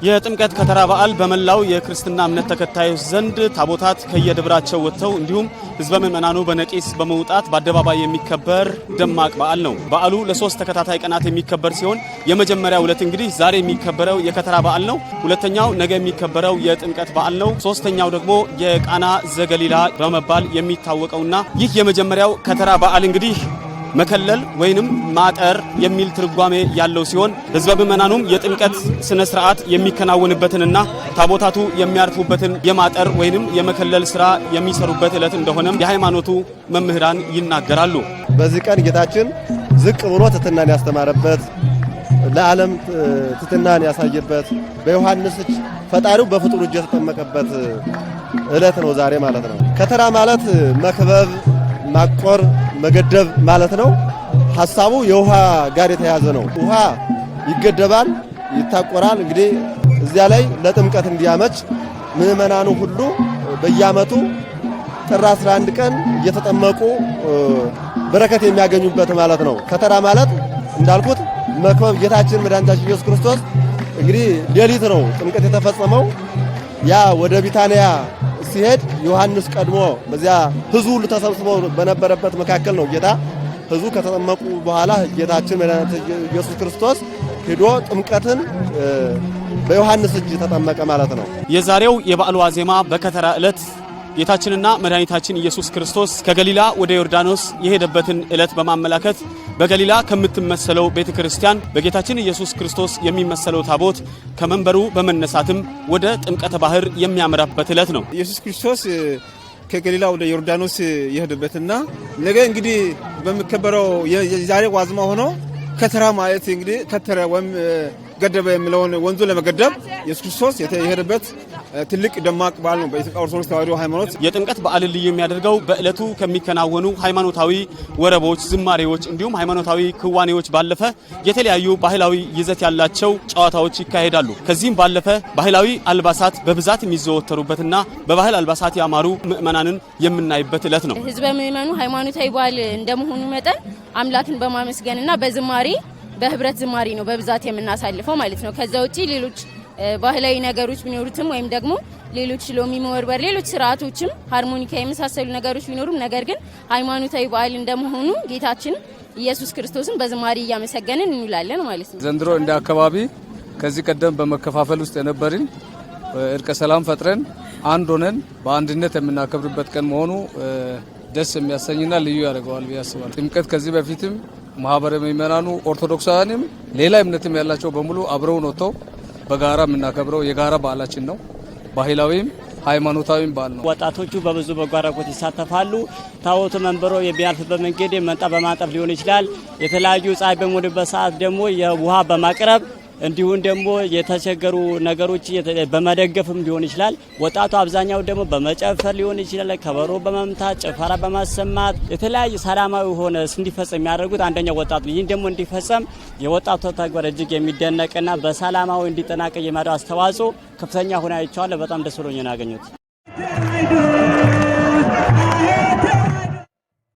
የጥምቀት ከተራ በዓል በመላው የክርስትና እምነት ተከታዮች ዘንድ ታቦታት ከየደብራቸው ወጥተው እንዲሁም ህዝበ ምእመናኑ በነቂስ በመውጣት በአደባባይ የሚከበር ደማቅ በዓል ነው። በዓሉ ለ3 ተከታታይ ቀናት የሚከበር ሲሆን የመጀመሪያው ዕለት እንግዲህ ዛሬ የሚከበረው የከተራ በዓል ነው። ሁለተኛው ነገ የሚከበረው የጥምቀት በዓል ነው። ሶስተኛው ደግሞ የቃና ዘገሊላ በመባል የሚታወቀውና ይህ የመጀመሪያው ከተራ በዓል እንግዲህ መከለል ወይንም ማጠር የሚል ትርጓሜ ያለው ሲሆን ህዝበ ምእመናኑም የጥምቀት ስነ ስርዓት የሚከናወንበትንና ታቦታቱ የሚያርፉበትን የማጠር ወይንም የመከለል ስራ የሚሰሩበት ዕለት እንደሆነም የሃይማኖቱ መምህራን ይናገራሉ። በዚህ ቀን ጌታችን ዝቅ ብሎ ትሕትናን ያስተማረበት፣ ለዓለም ትሕትናን ያሳየበት፣ በዮሐንስ እጅ ፈጣሪው በፍጡር እጅ የተጠመቀበት ዕለት ነው ዛሬ ማለት ነው። ከተራ ማለት መክበብ፣ ማቆር፣ መገደብ ማለት ነው። ሐሳቡ የውሃ ጋር የተያዘ ነው። ውሃ ይገደባል፣ ይታቆራል። እንግዲህ እዚያ ላይ ለጥምቀት እንዲያመች ምእመናኑ ሁሉ በየዓመቱ ጥር 11 ቀን እየተጠመቁ በረከት የሚያገኙበት ማለት ነው። ከተራ ማለት እንዳልኩት መክበብ ጌታችን መድኃኒታችን ኢየሱስ ክርስቶስ እንግዲህ ሌሊት ነው ጥምቀት የተፈጸመው። ያ ወደ ቢታንያ ሲሄድ ዮሐንስ ቀድሞ በዚያ ህዝቡ ሁሉ ተሰብስቦ በነበረበት መካከል ነው ጌታ ህዝቡ ከተጠመቁ በኋላ ጌታችን መድኃኒታችን ኢየሱስ ክርስቶስ ሄዶ ጥምቀትን በዮሐንስ እጅ ተጠመቀ ማለት ነው። የዛሬው የበዓሉ ዋዜማ በከተራ ዕለት ጌታችንና መድኃኒታችን ኢየሱስ ክርስቶስ ከገሊላ ወደ ዮርዳኖስ የሄደበትን ዕለት በማመላከት በገሊላ ከምትመሰለው ቤተክርስቲያን በጌታችን ኢየሱስ ክርስቶስ የሚመሰለው ታቦት ከመንበሩ በመነሳትም ወደ ጥምቀተ ባህር የሚያመራበት ዕለት ነው። ኢየሱስ ክርስቶስ ከገሊላ ወደ ዮርዳኖስ የሄደበትና ነገ እንግዲህ በሚከበረው የዛሬ ዋዜማ ሆኖ ከተራ ማለት እንግዲህ ከተራ ወይም ገደበ የሚለውን ወንዙ ለመገደብ ኢየሱስ ክርስቶስ የሄደበት ትልቅ ደማቅ በዓል ነው። በኢትዮጵያ ኦርቶዶክስ ተዋሕዶ ሃይማኖት የጥምቀት በዓል ልዩ የሚያደርገው በዕለቱ ከሚከናወኑ ሃይማኖታዊ ወረቦች፣ ዝማሬዎች እንዲሁም ሃይማኖታዊ ክዋኔዎች ባለፈ የተለያዩ ባህላዊ ይዘት ያላቸው ጨዋታዎች ይካሄዳሉ። ከዚህም ባለፈ ባህላዊ አልባሳት በብዛት የሚዘወተሩበትና በባህል አልባሳት ያማሩ ምእመናንን የምናይበት ዕለት ነው። ህዝበ ምእመኑ ሃይማኖታዊ በዓል እንደመሆኑ መጠን አምላክን በማመስገንና በዝማሬ በህብረት ዝማሬ ነው በብዛት የምናሳልፈው ማለት ነው። ከዛ ውጪ ሌሎች ባህላዊ ነገሮች ቢኖሩትም ወይም ደግሞ ሌሎች ሎሚ መወርወር፣ ሌሎች ስርዓቶችም ሃርሞኒካ የመሳሰሉ ነገሮች ቢኖሩም ነገር ግን ሃይማኖታዊ በዓል እንደመሆኑ ጌታችን ኢየሱስ ክርስቶስን በዝማሬ እያመሰገንን እንውላለን ማለት ነው። ዘንድሮ እንደ አካባቢ ከዚህ ቀደም በመከፋፈል ውስጥ የነበርን እርቀ ሰላም ፈጥረን አንድ ሆነን በአንድነት የምናከብርበት ቀን መሆኑ ደስ የሚያሰኝና ልዩ ያደርገዋል ብዬ አስባለሁ። ጥምቀት ከዚህ በፊትም ማህበረ ምእመናኑ ኦርቶዶክሳውያንም ሌላ እምነትም ያላቸው በሙሉ አብረው ወጥተው በጋራ የምናከብረው የጋራ በዓላችን ነው። ባህላዊም ሃይማኖታዊም በዓል ነው። ወጣቶቹ በብዙ በጎ አድራጎት ይሳተፋሉ። ታቦቱ መንበሮ የሚያልፍበት መንገድ መንጣ በማጠፍ ሊሆን ይችላል። የተለያዩ ፀሐይ በሚሆንበት ሰዓት ደግሞ የውሃ በማቅረብ እንዲሁም ደግሞ የተቸገሩ ነገሮች በመደገፍም ሊሆን ይችላል። ወጣቱ አብዛኛው ደግሞ በመጨፈር ሊሆን ይችላል፣ ከበሮ በመምታት ጭፈራ በማሰማት የተለያየ ሰላማዊ ሆነ እንዲፈጸም የሚያደርጉት አንደኛው ወጣቱ። ይህን ደግሞ እንዲፈጸም የወጣቱ ተግባር እጅግ የሚደነቅና በሰላማዊ እንዲጠናቀቅ የሚያደርገው አስተዋጽኦ ከፍተኛ ሆነ አይቼዋለሁ። በጣም ደስ ብሎኝ ነው ያገኘሁት።